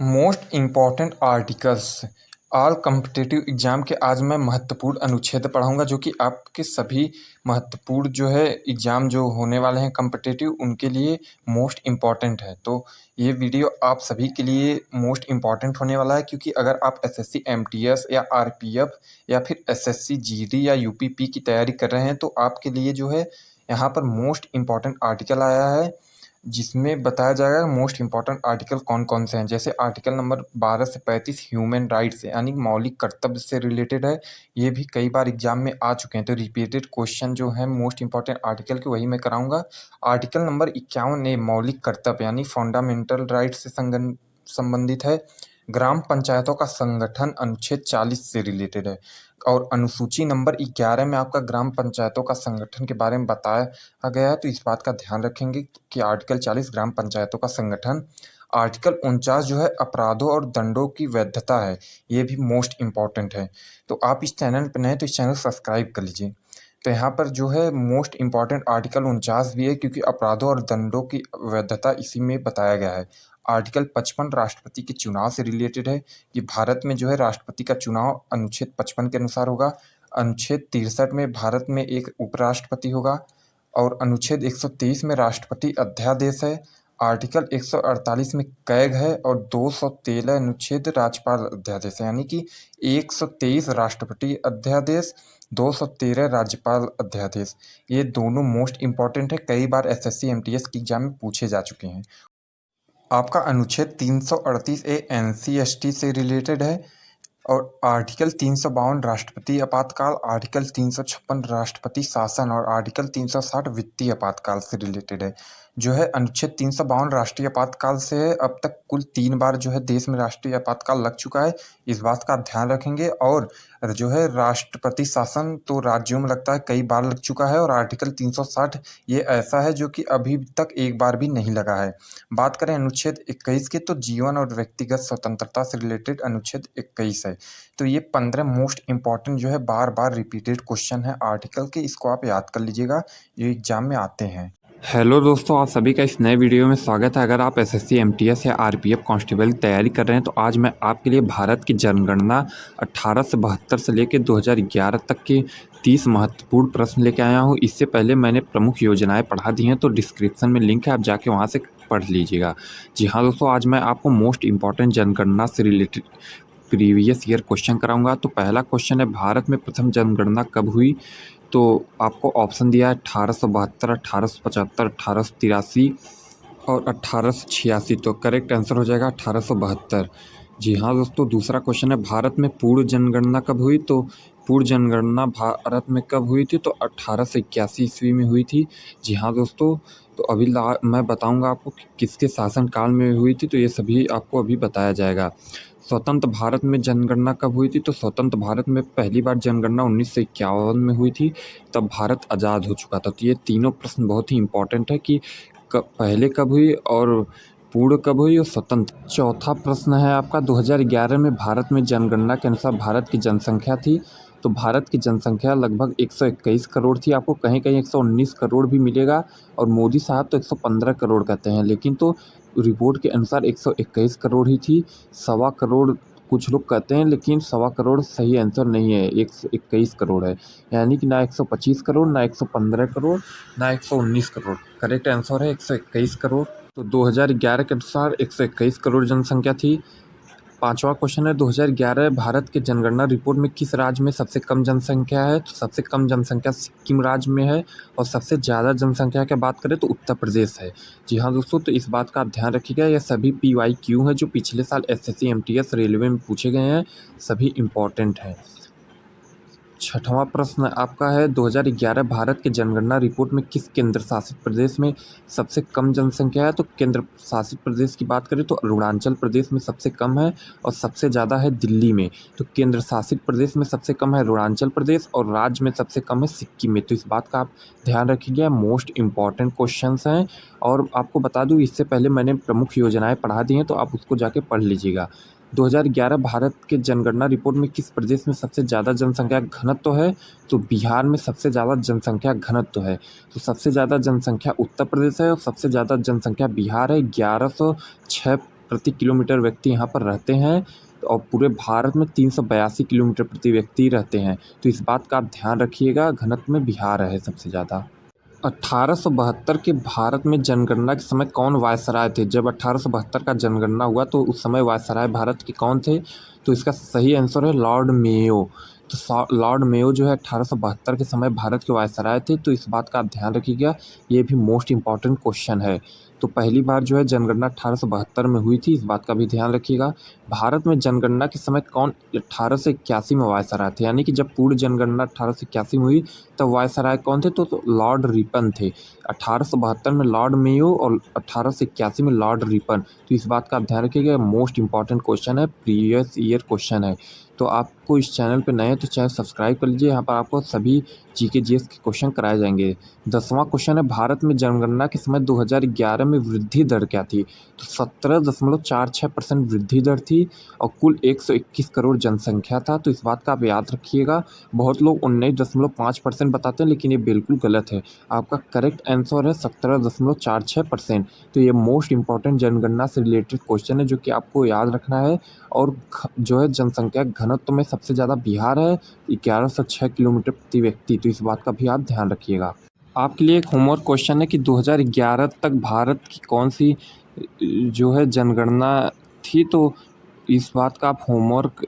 Most important articles all competitive exam के आज मैं महत्वपूर्ण अनुच्छेद पढ़ाऊंगा जो कि आपके सभी महत्वपूर्ण जो है एग्ज़ाम जो होने वाले हैं कम्पिटिटिव उनके लिए मोस्ट इम्पॉर्टेंट है। तो ये वीडियो आप सभी के लिए मोस्ट इम्पॉर्टेंट होने वाला है, क्योंकि अगर आप एसएससी एमटीएस या आरपीएफ या फिर एसएससी जीडी या यूपीपी की तैयारी कर रहे हैं तो आपके लिए जो है यहाँ पर मोस्ट इम्पॉर्टेंट आर्टिकल आया है, जिसमें बताया जाएगा मोस्ट इम्पॉर्टेंट आर्टिकल कौन कौन से हैं। जैसे आर्टिकल नंबर 12 से 35 ह्यूमन राइट्स यानी मौलिक कर्तव्य से रिलेटेड है। ये भी कई बार एग्जाम में आ चुके हैं, तो रिपीटेड क्वेश्चन जो है मोस्ट इम्पॉर्टेंट आर्टिकल के वही मैं कराऊंगा। आर्टिकल नंबर 51 मौलिक कर्तव्य यानी फंडामेंटल राइट से संबंधित है। ग्राम पंचायतों का संगठन अनुच्छेद 40 से रिलेटेड है। और अनुसूची नंबर 11 में आपका ग्राम पंचायतों का संगठन के बारे में बताया गया है, तो इस बात का ध्यान रखेंगे कि आर्टिकल 40 ग्राम पंचायतों का संगठन। आर्टिकल 49 जो है अपराधों और दंडों की वैधता है, ये भी मोस्ट इम्पॉर्टेंट है। तो आप इस चैनल पर नए तो इस चैनल को सब्सक्राइब कर लीजिए। तो यहाँ पर जो है मोस्ट इम्पॉर्टेंट आर्टिकल 49 भी है, क्योंकि अपराधों और दंडों की वैधता इसी में बताया गया है। आर्टिकल 55 राष्ट्रपति के चुनाव से रिलेटेड है कि भारत में जो है राष्ट्रपति का चुनाव अनुच्छेद 55 के अनुसार होगा। अनुच्छेद 63 में भारत में एक उपराष्ट्रपति होगा और अनुच्छेद 123 में राष्ट्रपति अध्यादेश है। आर्टिकल 148 में कैग है और 213 अनुच्छेद राज्यपाल अध्यादेश है, यानी कि 123 राष्ट्रपति अध्यादेश, 213 राज्यपाल अध्यादेश। ये दोनों मोस्ट इम्पॉर्टेंट है, कई बार एसएससी एमटीएस की एग्जाम में पूछे जा चुके हैं। आपका अनुच्छेद 338 एनसीएसटी से रिलेटेड है और आर्टिकल 352 राष्ट्रपति आपातकाल, आर्टिकल 356 राष्ट्रपति शासन और आर्टिकल 360 वित्तीय आपातकाल से रिलेटेड है। जो है अनुच्छेद 352 राष्ट्रीय आपातकाल से है। अब तक कुल 3 बार जो है देश में राष्ट्रीय आपातकाल लग चुका है, इस बात का ध्यान रखेंगे। और जो है राष्ट्रपति शासन तो राज्यों में लगता है कई बार लग चुका है, और आर्टिकल 360 ये ऐसा है जो कि अभी तक एक बार भी नहीं लगा है। बात करें अनुच्छेद 21 की, तो जीवन और व्यक्तिगत स्वतंत्रता से रिलेटेड अनुच्छेद 21 है। तो ये 15 मोस्ट इम्पॉर्टेंट जो है बार बार रिपीटेड क्वेश्चन है आर्टिकल के, इसको आप याद कर लीजिएगा, ये एग्जाम में आते हैं। हेलो दोस्तों, आप सभी का इस नए वीडियो में स्वागत है। अगर आप एसएससी एमटीएस या आरपीएफ कांस्टेबल की तैयारी कर रहे हैं तो आज मैं आपके लिए भारत की जनगणना 1872 से लेकर 2011 तक के 30 महत्वपूर्ण प्रश्न लेके आया हूं। इससे पहले मैंने प्रमुख योजनाएं पढ़ा दी हैं, तो डिस्क्रिप्शन में लिंक है, आप जाके वहां से पढ़ लीजिएगा। जी हाँ दोस्तों, आज मैं आपको मोस्ट इम्पॉर्टेंट जनगणना से रिलेटेड प्रीवियस ईयर क्वेश्चन कराऊंगा। तो पहला क्वेश्चन है, भारत में प्रथम जनगणना कब हुई? तो आपको ऑप्शन दिया है 1872, 1875, 1883 और 1886। तो करेक्ट आंसर हो जाएगा 1872। जी हाँ दोस्तों, दूसरा क्वेश्चन है, भारत में पूर्व जनगणना कब हुई? तो पूर्व जनगणना भारत में कब हुई थी? तो 1881 ईस्वी में हुई थी। जी हाँ दोस्तों, तो अभी मैं बताऊंगा आपको कि किसके शासनकाल में हुई थी, तो ये सभी आपको अभी बताया जाएगा। स्वतंत्र भारत में जनगणना कब हुई थी? तो स्वतंत्र भारत में पहली बार जनगणना 1951 में हुई थी, तब भारत आज़ाद हो चुका था। तो ये तीनों प्रश्न बहुत ही इम्पोर्टेंट है कि पहले कब हुई और पूर्व कब हुई और स्वतंत्र। चौथा प्रश्न है आपका, 2011 में भारत में जनगणना के अनुसार भारत की जनसंख्या थी। तो भारत की जनसंख्या लगभग 121 करोड़ थी। आपको कहीं कहीं 119 करोड़ भी मिलेगा और मोदी साहब तो 115 करोड़ कहते हैं, लेकिन तो रिपोर्ट के अनुसार 121 करोड़ ही थी। 1.25 करोड़ कुछ लोग कहते हैं, लेकिन 1.25 करोड़ सही आंसर नहीं है, 121 करोड़ है। यानी कि ना 125 करोड़, ना 115 करोड़, ना 119 करोड़। करेक्ट आंसर है 121 करोड़। तो 2011 के अनुसार 121 करोड़ जनसंख्या थी। पांचवा क्वेश्चन है, 2011 भारत के जनगणना रिपोर्ट में किस राज्य में सबसे कम जनसंख्या है? तो सबसे कम जनसंख्या सिक्किम राज्य में है और सबसे ज़्यादा जनसंख्या की बात करें तो उत्तर प्रदेश है। जी हाँ दोस्तों, तो इस बात का आप ध्यान रखिएगा, ये सभी PYQ हैं जो पिछले साल SSC MTS रेलवे में पूछे गए हैं, सभी इम्पॉर्टेंट हैं। छठवां प्रश्न आपका है, 2011 भारत के जनगणना रिपोर्ट में किस केंद्र शासित प्रदेश में सबसे कम जनसंख्या है? तो केंद्र शासित प्रदेश की बात करें तो अरुणाचल प्रदेश में सबसे कम है और सबसे ज़्यादा है दिल्ली में। तो केंद्र शासित प्रदेश में सबसे कम है अरुणाचल प्रदेश और राज्य में सबसे कम है सिक्किम में। तो इस बात का आप ध्यान रखिएगा, मोस्ट इम्पॉर्टेंट क्वेश्चन हैं। और आपको बता दूँ, इससे पहले मैंने प्रमुख योजनाएँ पढ़ा दी हैं, तो आप उसको जाके पढ़ लीजिएगा। 2011 भारत के जनगणना रिपोर्ट में किस प्रदेश में सबसे ज़्यादा जनसंख्या घनत्व है? तो बिहार में सबसे ज़्यादा जनसंख्या घनत्व है। तो सबसे ज़्यादा जनसंख्या उत्तर प्रदेश है और सबसे ज़्यादा जनसंख्या बिहार है, 1106 प्रति किलोमीटर व्यक्ति यहाँ पर रहते हैं और पूरे भारत में 382 किलोमीटर प्रति व्यक्ति रहते हैं। तो इस बात का आप ध्यान रखिएगा। घनत्व में बिहार है सबसे ज़्यादा। 1872 के भारत में जनगणना के समय कौन वायसराय थे? जब 1872 का जनगणना हुआ तो उस समय वायसराय भारत के कौन थे? तो इसका सही आंसर है लॉर्ड मेयो। तो लॉर्ड मेयो जो है 1872 के समय भारत के वायसराय थे। तो इस बात का आप ध्यान रखिएगा, ये भी मोस्ट इम्पॉर्टेंट क्वेश्चन है। तो पहली बार जो है जनगणना 1872 में हुई थी, इस बात का भी ध्यान रखिएगा। भारत में जनगणना के समय कौन 1881 में वायसराय थे? यानी कि जब पूर्ण जनगणना 1881 में हुई तब वायसराय कौन थे? तो लॉर्ड रिपन थे। 1872 में लॉर्ड मेयो और 1881 में लॉर्ड रिपन। तो इस बात का आप ध्यान रखिएगा, मोस्ट इंपॉर्टेंट क्वेश्चन है, प्रीवियस ईयर क्वेश्चन है। तो आपको इस चैनल पे नए हैं तो चैनल सब्सक्राइब कर लीजिए। यहाँ पर आपको सभी जीके जीएस के क्वेश्चन कराए जाएंगे। 10वां क्वेश्चन है, भारत में जनगणना के समय 2011 में वृद्धि दर क्या थी? तो 17.46% वृद्धि दर थी और कुल 121 करोड़ जनसंख्या था। तो इस बात का आप याद रखिएगा। बहुत लोग 19.5% बताते हैं, लेकिन ये बिल्कुल गलत है। आपका करेक्ट आंसर है 17.46%। तो ये मोस्ट इंपॉर्टेंट जनगणना से रिलेटेड क्वेश्चन है जो कि आपको याद रखना है। और जो है जनसंख्या घनत्व में सबसे ज़्यादा बिहार है, 1106 किलोमीटर प्रति व्यक्ति। तो इस बात का भी आप ध्यान रखिएगा। आपके लिए एक होमवर्क क्वेश्चन है कि 2011 तक भारत की कौन सी जो है जनगणना थी। तो इस बात का आप होमवर्क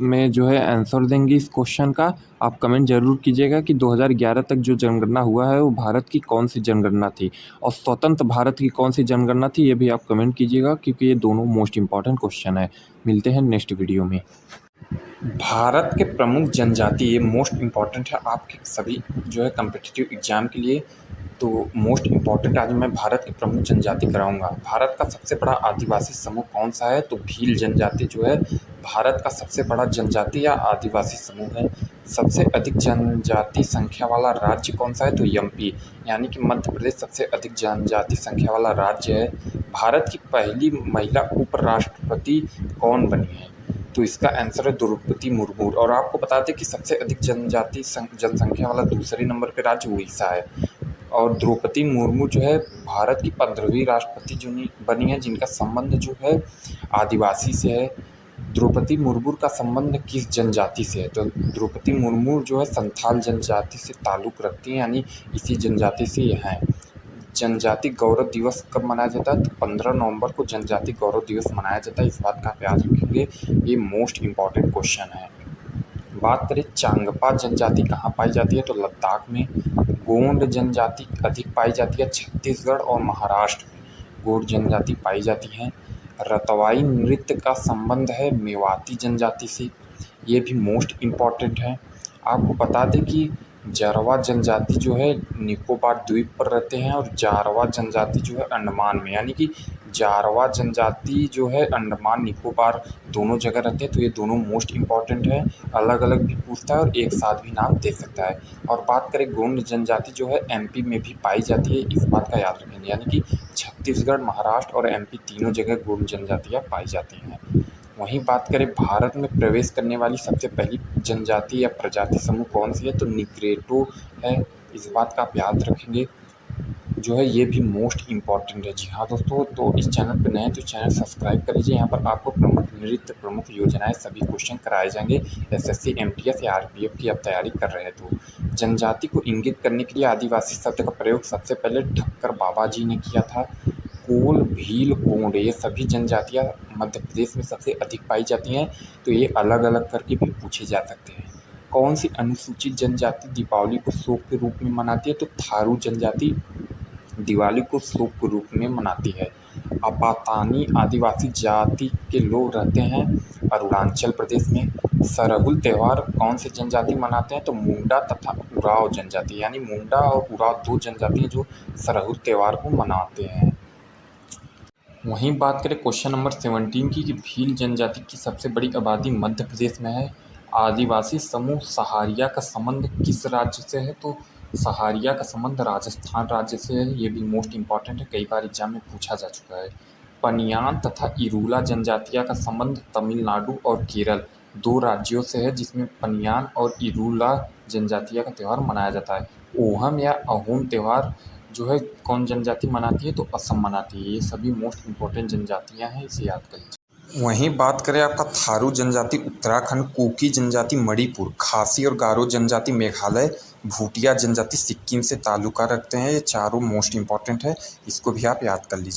में जो है आंसर देंगे इस क्वेश्चन का। आप कमेंट जरूर कीजिएगा कि 2011 तक जो जनगणना हुआ है वो भारत की कौन सी जनगणना थी, और स्वतंत्र भारत की कौन सी जनगणना थी, ये भी आप कमेंट कीजिएगा, क्योंकि ये दोनों मोस्ट इंपॉर्टेंट क्वेश्चन है। मिलते हैं नेक्स्ट वीडियो में। भारत के प्रमुख जनजाति, ये मोस्ट इम्पॉर्टेंट है आपके सभी जो है कम्पिटिटिव एग्जाम के लिए। तो मोस्ट इम्पॉर्टेंट आज मैं भारत की प्रमुख जनजाति कराऊंगा। भारत का सबसे बड़ा आदिवासी समूह कौन सा है? तो भील जनजाति जो है भारत का सबसे बड़ा जनजाति या आदिवासी समूह है। सबसे अधिक जनजाति संख्या वाला राज्य कौन सा है? तो एमपी यानी कि मध्य प्रदेश सबसे अधिक जनजाति संख्या वाला राज्य है। भारत की पहली महिला उपराष्ट्रपति कौन बनी है? तो इसका आंसर है द्रौपदी मुर्मू। और आपको बता दें कि सबसे अधिक जनसंख्या वाला दूसरे नंबर पे राज्य उड़ीसा है। और द्रौपदी मुर्मू जो है भारत की 15वीं राष्ट्रपति जो बनी है जिनका संबंध जो है आदिवासी से है। द्रौपदी मुर्मू का संबंध किस जनजाति से है? तो द्रौपदी मुर्मू जो है संथाल जनजाति से ताल्लुक़ रखती हैं, यानी इसी जनजाति से यह हैं। जनजाति गौरव दिवस कब मनाया जाता है? तो 15 नवंबर को जनजाति गौरव दिवस मनाया जाता है। इस बात का आप याद रखेंगे, ये मोस्ट इम्पॉर्टेंट क्वेश्चन है। बात करें चांगपा जनजाति कहाँ पाई जाती है? तो लद्दाख में। गोंड जनजाति अधिक पाई जाती है छत्तीसगढ़ और महाराष्ट्र में, गोंड जनजाति पाई जाती है। रतवाई नृत्य का संबंध है मेवाती जनजाति से, ये भी मोस्ट इम्पॉर्टेंट है। आपको बता दें कि जारवा जनजाति जो है निकोबार द्वीप पर रहते हैं और जारवा जनजाति जो है अंडमान में, यानी कि जारवा जनजाति जो है अंडमान निकोबार दोनों जगह रहते हैं। तो ये दोनों मोस्ट इम्पॉर्टेंट है, अलग अलग भी पूछता है और एक साथ भी नाम दे सकता है। और बात करें गोंड जनजाति जो है एमपी में भी पाई जाती है, इस बात का याद रखेंगे, यानी कि छत्तीसगढ़, महाराष्ट्र और एमपी तीनों जगह गोंड जनजातियाँ पाई जाती हैं। वहीं बात करें भारत में प्रवेश करने वाली सबसे पहली जनजाति या प्रजाति समूह कौन सी है? तो निग्रोटो है, इस बात का आप याद रखेंगे जो है, ये भी मोस्ट इम्पॉर्टेंट है। जी हाँ दोस्तों, तो इस चैनल पर नए हैं तो चैनल सब्सक्राइब कर लीजिए। यहाँ पर आपको प्रमुख नृत्य, प्रमुख योजनाएं, सभी क्वेश्चन कराए जाएंगे। एसएससी, एमटीएस या आरपीएफ की आप तैयारी कर रहे हैं तो जनजाति को इंगित करने के लिए आदिवासी शब्द का प्रयोग सबसे पहले ठक्कर बाबा जी ने किया था। कोल, भील, कोंड, ये सभी जनजातियाँ मध्य प्रदेश में सबसे अधिक पाई जाती हैं। तो ये अलग अलग करके भी पूछे जा सकते हैं। कौन सी अनुसूचित जनजाति दीपावली को शोक के रूप में मनाती है? तो थारू जनजाति दिवाली को शोक के रूप में मनाती है। अपातानी आदिवासी जाति के लोग रहते हैं अरुणाचल प्रदेश में। सरहुल त्यौहार कौन से जनजाति मनाते हैं? तो मुंडा तथा उराव जनजाति, यानी मुंडा और उराव दो जनजाति हैं जो सरहुल त्यौहार को मनाते हैं। वहीं बात करें क्वेश्चन नंबर 17 की कि भील जनजाति की सबसे बड़ी आबादी मध्य प्रदेश में है। आदिवासी समूह सहारिया का संबंध किस राज्य से है? तो सहारिया का संबंध राजस्थान राज्य से है, ये भी मोस्ट इम्पॉर्टेंट है, कई बार एग्जाम में पूछा जा चुका है। पनियान तथा इरूला जनजातिया का संबंध तमिलनाडु और केरल दो राज्यों से है, जिसमें पनियान और इरूला जनजातिया का त्यौहार मनाया जाता है। ओहम या अहोम त्यौहार जो है कौन जनजाति मनाती है, तो असम मनाती है। ये सभी मोस्ट इम्पोर्टेंट जनजातियाँ हैं, इसे याद कर लीजिए। वहीं बात करें आपका थारू जनजाति उत्तराखंड, कुकी जनजाति मणिपुर, खासी और गारो जनजाति मेघालय, भूटिया जनजाति सिक्किम से ताल्लुक़ा रखते हैं। ये चारों मोस्ट इम्पॉर्टेंट है, इसको भी आप याद कर लीजिए।